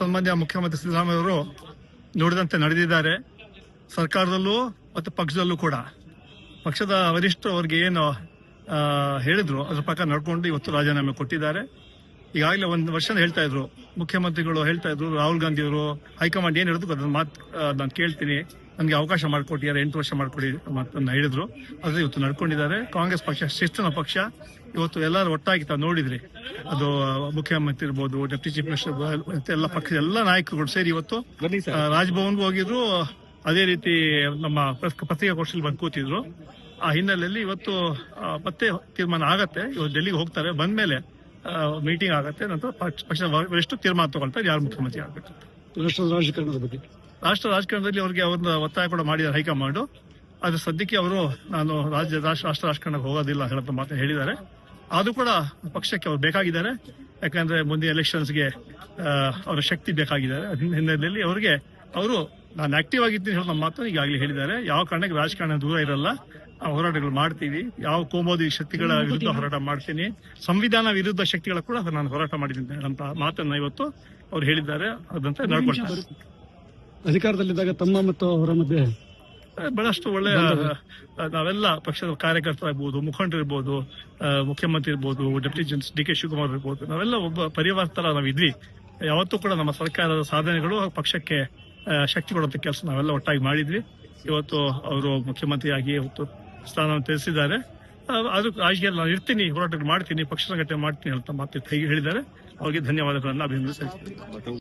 ಸನ್ಮಾನ್ಯ ಮುಖ್ಯಮಂತ್ರಿ ಸಿದ್ದರಾಮಯ್ಯ ಅವರು ನುಡಿದಂತೆ ನಡೆದಿದ್ದಾರೆ. ಸರ್ಕಾರದಲ್ಲೂ ಮತ್ತು ಪಕ್ಷದಲ್ಲೂ ಕೂಡ ಪಕ್ಷದ ವರಿಷ್ಠರು ಅವ್ರಿಗೆ ಏನು ಹೇಳಿದ್ರು ಅದ್ರ ಪ್ರಕಾರ ನಡ್ಕೊಂಡು ಇವತ್ತು ರಾಜೀನಾಮೆ ಕೊಟ್ಟಿದ್ದಾರೆ. ಈಗಾಗಲೇ ಒಂದು ವರ್ಷ ಹೇಳ್ತಾ ಇದ್ರು, ಮುಖ್ಯಮಂತ್ರಿಗಳು ಹೇಳ್ತಾ ಇದ್ರು, ರಾಹುಲ್ ಗಾಂಧಿ ಅವರು ಹೈಕಮಾಂಡ್ ಏನ್ ಹೇಳಿದ್ರು ಅದನ್ನ ಮಾತು ನಾನು ಕೇಳ್ತೀನಿ, ನನಗೆ ಅವಕಾಶ ಮಾಡಿಕೊಟ್ಟಿದ್ದಾರೆ, 8 ವರ್ಷ ಮಾಡಿಕೊಡಿ ಮಾತನ್ನ ಹೇಳಿದ್ರು. ಅದೇ ಇವತ್ತು ನಡ್ಕೊಂಡಿದ್ದಾರೆ. ಕಾಂಗ್ರೆಸ್ ಪಕ್ಷ ಶಿಸ್ತಿನ ಪಕ್ಷ. ಇವತ್ತು ಎಲ್ಲರೂ ಒಟ್ಟಾಗಿ ತಾವು ನೋಡಿದ್ರಿ, ಅದು ಮುಖ್ಯಮಂತ್ರಿ ಇರ್ಬೋದು, ಡೆಪ್ಟಿ ಚೀಫ್ ಮಿನಿಸ್ಟರ್ ಎಲ್ಲ ಪಕ್ಷದ ಎಲ್ಲ ನಾಯಕರುಗಳು ಸೇರಿ ಇವತ್ತು ರಾಜಭವನ್ಗೂ ಹೋಗಿದ್ರು. ಅದೇ ರೀತಿ ನಮ್ಮ ಪತ್ರಿಕಾಗೋಷ್ಠಿಯಲ್ಲಿ ಬಂದು ಕೂತಿದ್ರು. ಆ ಹಿನ್ನೆಲೆಯಲ್ಲಿ ಇವತ್ತು ಮತ್ತೆ ತೀರ್ಮಾನ ಆಗತ್ತೆ. ಇವತ್ತು ಡೆಲ್ಲಿಗೆ ಹೋಗ್ತಾರೆ, ಬಂದ್ಮೇಲೆ ಮೀಟಿಂಗ್ ಆಗತ್ತೆ. ನಂತರ ಪಕ್ಷದ ವರಿಷ್ಠ ತೀರ್ಮಾನ ತಗೊಳ್ತಾರೆ ಯಾರು ಮುಖ್ಯಮಂತ್ರಿ ಆಗಬೇಕು. ರಾಷ್ಟ್ರ ರಾಜಕಾರಣದಲ್ಲಿ ಅವ್ರಿಗೆ ಅವ್ರನ್ನ ಒತ್ತಾಯ ಕೂಡ ಮಾಡಿದ್ದಾರೆ ಹೈಕಮಾಂಡ್. ಆದ್ರೆ ಸದ್ಯಕ್ಕೆ ಅವರು ನಾನು ರಾಷ್ಟ್ರ ರಾಜಕಾರಣಕ್ಕೆ ಹೋಗೋದಿಲ್ಲ ಹೇಳೋ ಮಾತು ಹೇಳಿದ್ದಾರೆ. ಅದು ಕೂಡ ಪಕ್ಷಕ್ಕೆ ಅವ್ರು ಬೇಕಾಗಿದ್ದಾರೆ. ಯಾಕಂದ್ರೆ ಮುಂದೆ ಎಲೆಕ್ಷನ್ಸ್ಗೆ ಅವರ ಶಕ್ತಿ ಬೇಕಾಗಿದ್ದಾರೆ. ಹಿನ್ನೆಲೆಯಲ್ಲಿ ಅವರಿಗೆ ಅವರು ನಾನು ಆಕ್ಟಿವ್ ಆಗಿದ್ದೀನಿ ಹೇಳೋ ಮಾತು ಈಗಾಗಲೇ ಹೇಳಿದ್ದಾರೆ. ಯಾವ ಕಾರಣಕ್ಕೆ ರಾಜಕಾರಣ ದೂರ ಇರಲ್ಲ, ಹೋರಾಟಗಳು ಮಾಡ್ತೀವಿ. ಯಾವ ಕೋಮೋದಿ ಶಕ್ತಿಗಳ ವಿರುದ್ಧ ಹೋರಾಟ ಮಾಡ್ತೀನಿ, ಸಂವಿಧಾನ ವಿರುದ್ಧ ಶಕ್ತಿಗಳ ಕೂಡ ನಾನು ಹೋರಾಟ ಮಾಡಿದ್ದೀನಿ ಅಂತ ಮಾತನ್ನ ಇವತ್ತು ಅವ್ರು ಹೇಳಿದ್ದಾರೆ. ಅದಂತೆ ನಡ್ಕೊಳ್ತಾರೆ. ಅಧಿಕಾರದಲ್ಲಿದ್ದಾಗ ತಮ್ಮ ಮತ್ತು ಅವರ ಮಧ್ಯೆ ಬಹಳಷ್ಟು ಒಳ್ಳೆ ನಾವೆಲ್ಲ ಪಕ್ಷದ ಕಾರ್ಯಕರ್ತರಾಗ್ಬೋದು, ಮುಖಂಡರಿರ್ಬೋದು, ಮುಖ್ಯಮಂತ್ರಿ ಇರ್ಬೋದು, ಡೆಪ್ಟಿ ಡಿ.ಕೆ. ಶಿವಕುಮಾರ್ ಇರ್ಬೋದು, ನಾವೆಲ್ಲ ಒಬ್ಬ ಪರಿವಾರ ತರ ನಾವಿದ್ವಿ. ಯಾವತ್ತೂ ಕೂಡ ನಮ್ಮ ಸರ್ಕಾರದ ಸಾಧನೆಗಳು ಪಕ್ಷಕ್ಕೆ ಶಕ್ತಿ ಕೊಡುವಂತ ಕೆಲಸ ನಾವೆಲ್ಲ ಒಟ್ಟಾಗಿ ಮಾಡಿದ್ವಿ. ಇವತ್ತು ಅವರು ಮುಖ್ಯಮಂತ್ರಿಯಾಗಿ ಇವತ್ತು ಸ್ಥಾನವನ್ನು ತಿಳಿಸಿದ್ದಾರೆ. ಅದು ರಾಜಕೀಯ ನಾನು ಇರ್ತೀನಿ, ಹೋರಾಟ ಮಾಡ್ತೀನಿ, ಪಕ್ಷ ಸಂಘಟನೆ ಮಾಡ್ತೀನಿ ಅಂತ ಮಾತು ಹೇಳಿದ್ದಾರೆ. ಅವರಿಗೆ ಧನ್ಯವಾದಗಳನ್ನು ಅಭಿನಂದಿಸ್ತೀನಿ.